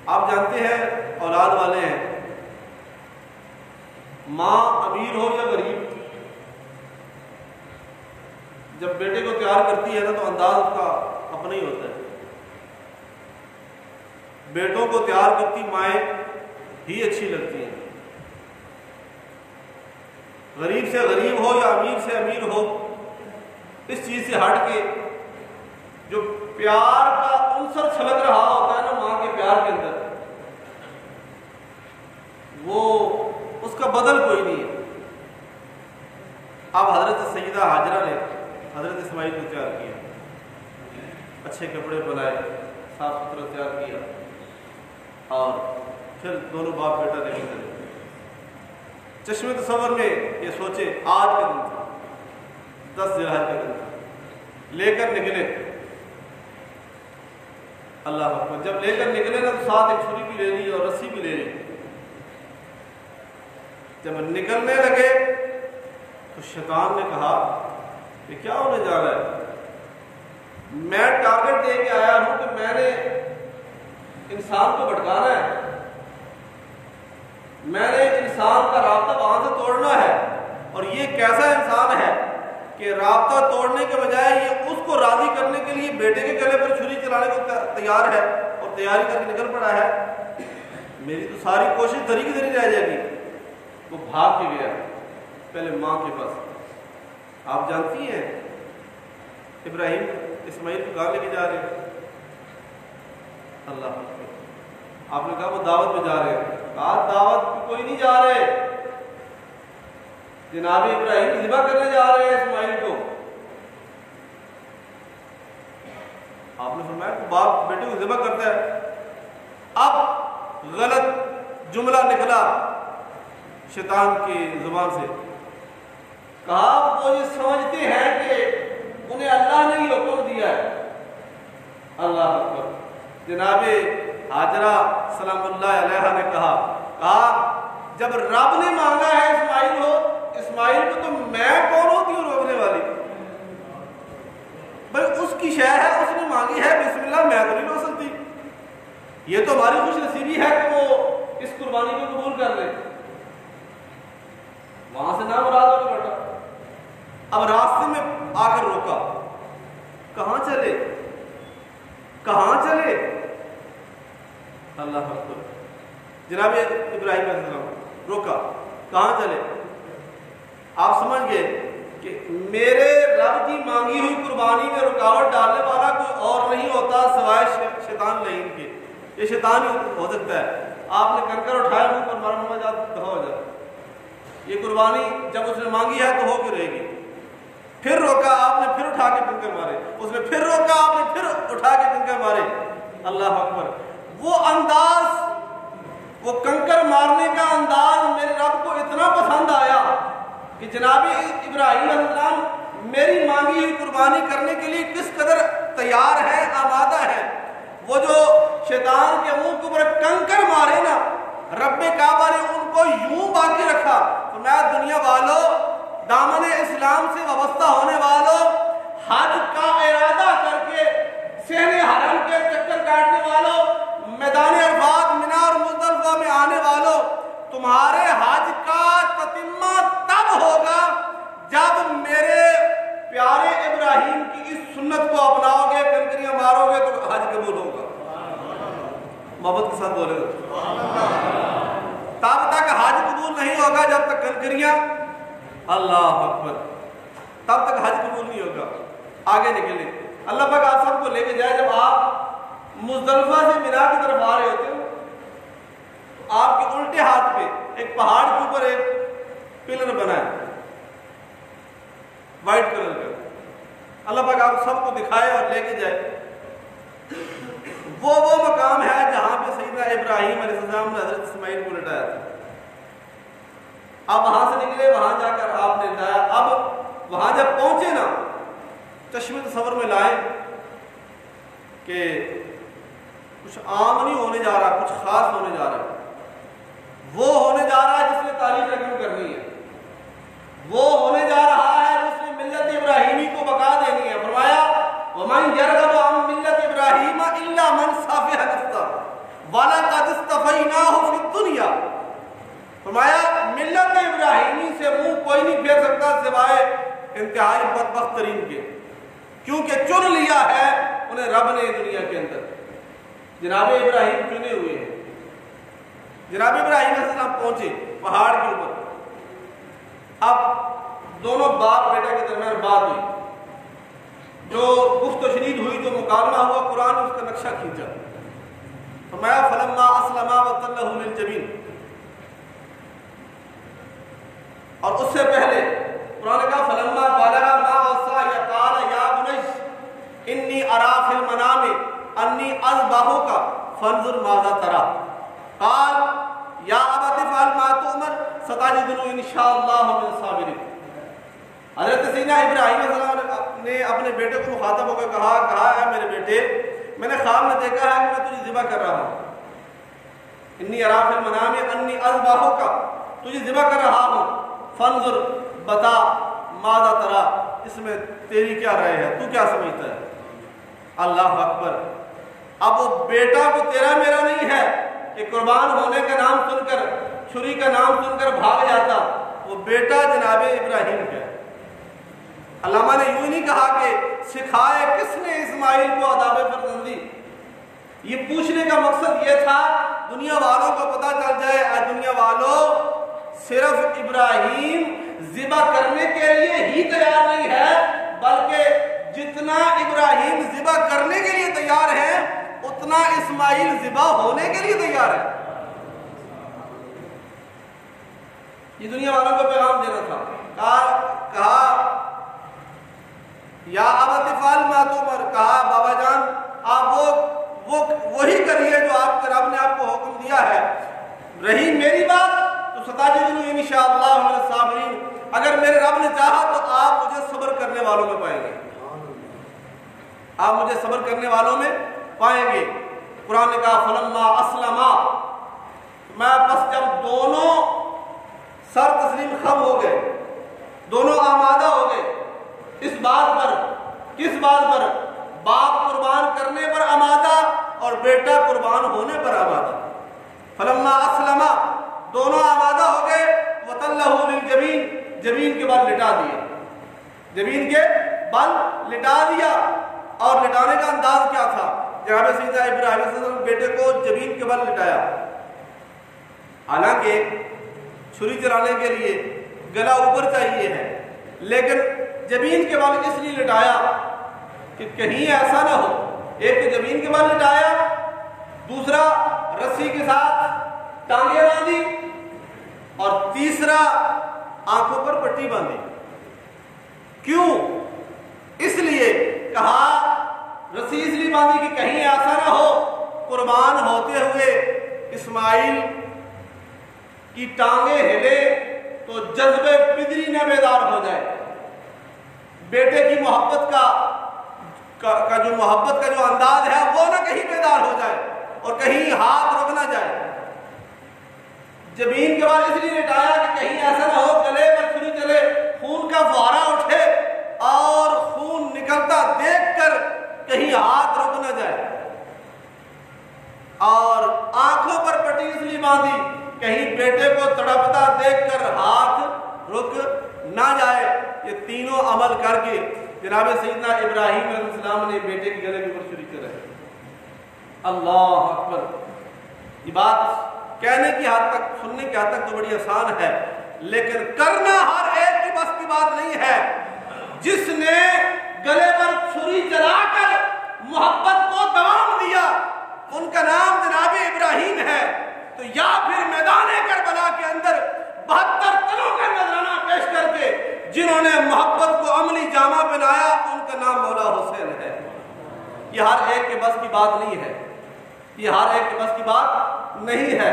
آپ جانتے ہیں اولاد والے ہیں، ماں امیر ہو یا غریب، جب بیٹے کو تیار کرتی ہے نا تو انداز اس کا اپنا ہی ہوتا ہے۔ بیٹوں کو تیار کرتی مائیں ہی اچھی لگتی ہیں، غریب سے غریب ہو یا امیر سے امیر ہو، اس چیز سے ہٹ کے جو پیار کا عنصر چھلک رہا ہوتا ہے نا ماں کے پیار کے اندر، وہ اس کا بدل کوئی نہیں ہے۔ اب حضرت سیدہ ہاجرہ نے حضرت اسماعیل کو تیار کیا، اچھے کپڑے بنائے، صاف ستھرا تیار کیا، اور پھر دونوں باپ بیٹا لے کر چلے۔ چشم تصور میں یہ سوچے آج کا دن تھا، 10 ذی الحجہ کا دن تھا، لے کر نکلے۔ اللہ اکبر، جب لے کر نکلے نا تو ساتھ ایک چھری بھی لے لی اور رسی بھی لے لی۔ جب نکلنے لگے تو شیطان نے کہا کہ کیا ہونے جا رہا ہے؟ میں ٹارگٹ دے کے آیا ہوں کہ میں نے انسان کو بھٹکانا ہے، میں نے انسان کا رابطہ وہاں سے توڑنا ہے، اور یہ کیسا انسان ہے کہ رابطہ توڑنے کے بجائے یہ اس کو راضی کرنے کے لیے بیٹے کے گلے پر چھری چلانے کو تیار ہے اور تیاری کر کے نکل پڑا ہے، میری تو ساری کوشش دھری کی دھری رہ جائے گی۔ وہ بھاگ کے گیا پہلے ماں کے پاس۔ آپ جانتی ہیں ابراہیم اسماعیل کو کہاں لے کے جا رہے ہیں؟ اللہ اکبر، آپ نے کہا وہ دعوت میں جا رہے ہیں، کہا دعوت میں کوئی نہیں جا رہے، جناب ابراہیم ذبح کرنے جا رہے ہیں اسماعیل کو۔ آپ نے فرمایا کہ باپ بیٹے کو ذبح کرتا ہے۔ اب غلط جملہ نکلا شیطان کی زبان سے، کہا وہ یہ سمجھتے ہیں کہ انہیں اللہ نے ہی حکم دیا ہے۔ اللہ اکبر، جناب ہاجرہ سلام اللہ علیہ نے کہا جب رب نے مانگا ہے اسماعیل کو تو میں کون ہوتی ہوں روکنے والی؟ بھائی اس کی شے ہے، اس نے مانگی ہے، بسم اللہ، میں تو نہیں روک سکتی۔ یہ تو ہماری خوش نصیبی ہے کہ وہ اس قربانی کو قبول کر لے۔ وہاں سے نہ مراد ہو کے بیٹھا، اب راستے میں آ کر روکا، کہاں چلے کہاں چلے؟ اللہ اکبر، جناب ابراہیم علیہ السلام روکا، کہاں چلے؟ آپ سمجھ گئے کہ میرے رب کی مانگی ہوئی قربانی میں رکاوٹ ڈالنے والا کوئی اور نہیں ہوتا سوائے شیطان لعین کے۔ یہ شیطان ہی ہو سکتا ہے۔ آپ نے کنکر اٹھایا منہ پر مارا، نماز دفاع ہو جائے۔ یہ قربانی جب اس نے مانگی ہے تو ہو کے رہے گی۔ پھر روکا، آپ نے پھر اٹھا کے کنکر مارے، اس نے پھر روکا، آپ نے پھر اٹھا کے کنکر مارے۔ اللہ اکبر، وہ انداز، وہ کنکر مارنے کا انداز میرے رب کو اتنا پسند آیا کہ جناب ابراہیم علیہ السلام میری مانگی ہوئی قربانی کرنے کے لیے کس قدر تیار ہے، آمادہ ہے۔ وہ جو شیطان کے منہ کے اوپر کنکر مارے نا، رب کعبہ نے ان کو یوں باقی رکھا۔ تو میں دنیا والوں، دامن اسلام سے وابستہ ہونے والوں، حج کا ارادہ کر کے صحن حرم کے چکر کاٹنے والوں، میدان عرفات، منی اور مزدلفہ میں آنے والوں، تمہارے حج کا تتمہ تب ہوگا جب میرے پیارے ابراہیم کی اس سنت کو اپناؤ گے، کنکریاں مارو گے تو حج قبول ہوگا۔ محبت کے ساتھ بولے گا، تب تک حج قبول نہیں ہوگا جب تک کنکریاں، اللہ اکبر، تب تک حج قبول نہیں ہوگا۔ آگے نکلے، اللہ پاک آپ سب کو لے کے جائے۔ جب آپ مزدلفہ سے منی کی طرف آ رہے ہوتے ہیں تو آپ کے الٹے ہاتھ پہ ایک پہاڑ کے اوپر ایک پلر بنا ہے وائٹ کلر کا۔ اللہ پاک آپ سب کو دکھائے اور لے کے جائے۔ وہ مقام ہے جہاں پہ سیدنا ابراہیم علیہ السلام نے حضرت اسماعیل کو لٹایا تھا۔ اب وہاں سے نکلے، وہاں جا کر آپ نے لٹایا۔ اب وہاں جب پہنچے نا، چشم تصور میں لائے کہ کچھ عام نہیں ہونے جا رہا، کچھ خاص ہونے جا رہا ہے۔ وہ ہونے جا رہا ہے جس نے تاریخ رقم کرنی ہے، وہ ہونے جا رہا ہے جس نے ملت ابراہیمی کو بقا دینی ہے۔ فرمایا وَمَنْ يَرْغَبُ عَنْ مِلَّةِ إِبْرَاهِيمَ إِلَّا مَنْ سَفِهَ نَفْسَهُ وَلَقَدِ فرمایا ملت ابراہیمی سے منہ کوئی نہیں پھیر سکتا سوائے انتہائی بدبخت ترین کے، کیونکہ چن لیا ہے انہیں رب نے دنیا کے اندر۔ جناب ابراہیم چنے ہوئے ہیں۔ جناب ابراہیم علیہ السلام پہنچے پہاڑ کے اوپر۔ اب دونوں باپ بیٹے کے درمیان بات ہوئی، جو گفت و شنید ہوئی، جو مکالمہ ہوا، قرآن نے اس کا نقشہ کھینچا۔ فرمایا فلما اسلما وتلہ للجبین، اور اس سے پہلے قرآن نے کہا فلما بلغ معه السعی قال یا بنی انی اری فی المنام انی اذبحک فانظر ماذا تری قال یا ابت افعل ما تؤمر ستجدنی ان شاء اللہ من الصابرین۔ حضرت سیدنا ابراہیم علیہ السلام نے اپنے بیٹے کو مخاطب ہو کر کہا ہے میرے بیٹے، میں نے خواب میں دیکھا ہے کہ میں تجھے ذبح کر رہا ہوں، انی اری فی المنام انی اذبحک، تجھے ذبح کر رہا ہوں، فانظر بتا ماذا ترا، اس میں تیری کیا رائے ہے، تو کیا سمجھتا ہے؟ اللہ اکبر۔ اب وہ بیٹا کو تیرا میرا نہیں ہے کہ قربان ہونے کا نام سن کر، چھری کا نام سن کر بھاگ جاتا، وہ بیٹا جناب ابراہیم ہے۔ علامہ نے یوں نہیں کہا کہ سکھائے کس نے اسماعیل کو آداب فرزندی، یہ پوچھنے کا مقصد یہ تھا دنیا والوں کو پتہ چل جائے، اے دنیا والوں صرف ابراہیم ذبح کرنے کے لیے ہی تیار نہیں ہے، بلکہ جتنا ابراہیم ذبح کرنے کے لیے تیار ہے اتنا اسماعیل ذبح ہونے کے لیے تیار ہے۔ یہ دنیا والوں کو پیغام دینا تھا۔ کہا یا ابت افعل ما تؤمر، کہا بابا جان آپ وہی کریے جو آپ کے رب نے آپ کو حکم دیا ہے، رہی میری بات تو ستجدنی انشاءاللہ من الصابرین، اگر میرے رب نے چاہا تو آپ مجھے صبر کرنے والوں میں پائیں گے، آپ مجھے صبر کرنے والوں میں پائیں گے۔ قرآن نے کہا فلما اسلما، میں پس جب دونوں سر تسلیم خم ہو گئے، دونوں آمادہ ہو گئے اس بات پر، کس بات پر؟ باپ قربان کرنے پر آمادہ اور بیٹا قربان ہونے پر آمادہ۔ فلما اسلما، دونوں آمادہ ہو گئے، وتلہ للجبین، جبین کے بل لٹا دیا، جبین کے بل لٹا دیا۔ اور لٹانے کا انداز کیا تھا؟ جناب سیدنا ابراہیم علیہ السلام بیٹے کو جبین کے بل لٹایا، حالانکہ چھری چلانے کے لیے گلا اوپر چاہیے ہے، لیکن جبین کے بل اس لیے لٹایا کہ کہیں ایسا نہ ہو، ایک تو جبین کے بل لٹایا، دوسرا رسی کے ساتھ ٹانگیں باندھی، اور تیسرا آنکھوں پر پٹی باندھی۔ کیوں؟ اس لیے کہا رسی اس لیے باندھی کہ کہیں ایسا نہ ہو قربان ہوتے ہوئے اسماعیل کی ٹانگیں ہلے تو جذبے پدری نہ بیدار ہو جائے، بیٹے کی محبت کا جو انداز ہے وہ نہ کہیں بیدار ہو جائے اور کہیں ہاتھ رک نہ جائے۔ جبین کے بعد اس لیے لٹایا کہ کہیں ایسا نہ ہو گلے پر چھری چلے، خون کا فوارہ اٹھے اور خون نکلتا دیکھ کر کہیں ہاتھ رک نہ جائے، اور آنکھوں پر پٹی اس لیے باندھی کہیں بیٹے کو تڑپتا دیکھ کر ہاتھ رک نہ جائے۔ یہ تینوں عمل کر کے جناب سیدنا ابراہیم علیہ السلام نے بیٹے کے گلے کے اوپر چھری چلائی۔ اللہ اکبر۔ یہ بات کہنے کی حد تک، سننے کی حد تک تو بڑی آسان ہے، لیکن کرنا ہر ایک کی بس کی بات نہیں ہے۔ جس نے گلے پر چھری چلا کر محبت کو دوام دیا ان کا نام جناب ابراہیم ہے، تو یا پھر میدان کربلا کے اندر 72 تنوں کا نذرانہ پیش کر کے جنہوں نے محبت کو عملی جامہ پہنایا ان کا نام مولا حسین ہے۔ یہ ہر ایک کے بس کی بات نہیں ہے، یہ ہر ایک کے بس کی بات نہیں ہے۔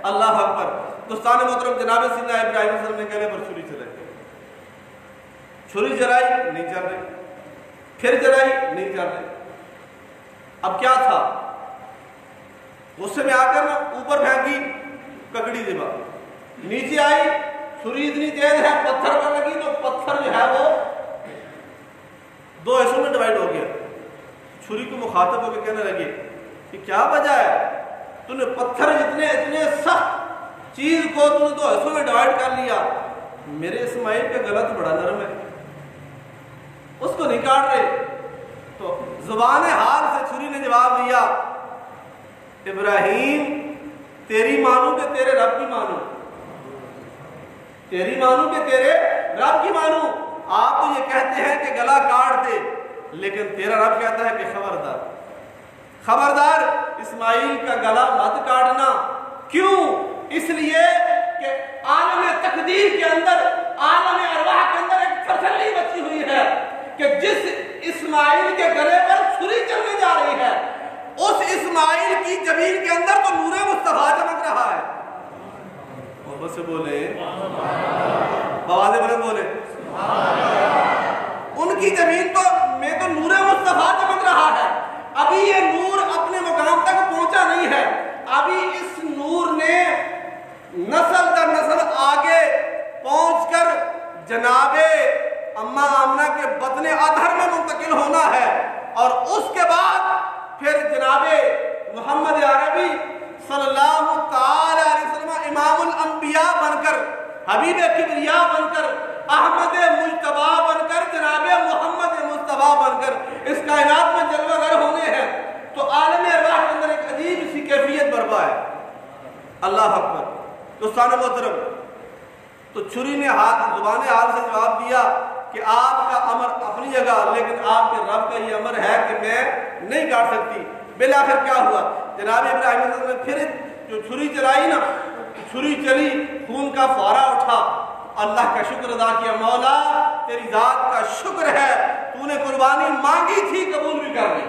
اللہ اکبر۔ دوستان محترم، جناب سیدنا ابراہیم علیہ السلام نے گلے پر چھری چلائی، چھری چلائی نہیں چل رہی، پھر چلائی نہیں چل رہی۔ اب کیا تھا؟ غصے میں آ کر اوپر پھینکی ککڑی ذبح، نیچے آئی چھری اتنی تیز ہے پتھر پر لگی تو پتھر جو ہے وہ 2 حصوں میں ڈیوائیڈ ہو گیا۔ چھری کو مخاطب ہو کے کہنے لگے کہ کیا وجہ ہے، تو نے پتھر اتنے سخت چیز کو تو نے 2 حصوں میں ڈیوائڈ کر لیا، میرے اسماعیل کا گلا تو بڑا نرم ہے، اس کو نہیں کاٹ رہے۔ تو زبان حال سے چھری نے جواب دیا، ابراہیم تیری مانوں کہ تیرے رب کی مانوں؟ تیری مانوں کہ تیرے رب کی مانوں؟ آپ تو یہ کہتے ہیں کہ گلا کاٹ دے، لیکن تیرا رب کہتا ہے کہ خبردار خبردار اسماعیل کا گلا مت کاٹنا۔ کیوں؟ اس لیے کہ عالم تقدیر کے اندر، عالم ارواح کے اندر ایک تسلی بچی ہوئی ہے کہ جس اسماعیل کے گلے پر چھری چلنے جا رہی ہے، اس اسماعیل کی جبین کے اندر تو نور مصطفیٰ چمک رہا ہے۔ محبت سے بولے، بولے بولے، ان کی جبین میں تو نور مصطفیٰ چمک رہا ہے۔ ابھی یہ نور اپنے مقام تک پہنچا نہیں ہے، ابھی اس نور نے نسل در نسل آگے پہنچ کر جناب اماں آمنہ کے بطن اطہر میں منتقل ہونا ہے، اور اس کے بعد پھر جناب محمد عربی صلی اللہ تعالی علیہ وسلم امام الانبیاء بن کر، حبیب کبریا بن کر، احمد مجتبیٰ بن کر، جناب محمد مصطفیٰ بن کر اس کائنات میں جلوہ گر ہونے ہیں۔ تو عالم ارواح کے اندر ایک عجیب سی کیفیت برپا ہے۔ اللہ اکبر۔ دوستان محترم، تو چھری نے زبان حال سے جواب دیا کہ آپ کا امر اپنی جگہ، لیکن آپ کے رب کا یہ امر ہے کہ میں نہیں کاٹ سکتی۔ بالآخر کیا ہوا؟ جناب ابراہیم علیہ السلام نے پھر جو چھری چلائی نا، چھری چلی، خون کا فوارہ اٹھا، اللہ کا شکر ادا کیا، مولا تیری ذات کا شکر ہے، تو نے قربانی مانگی تھی قبول بھی کر لی۔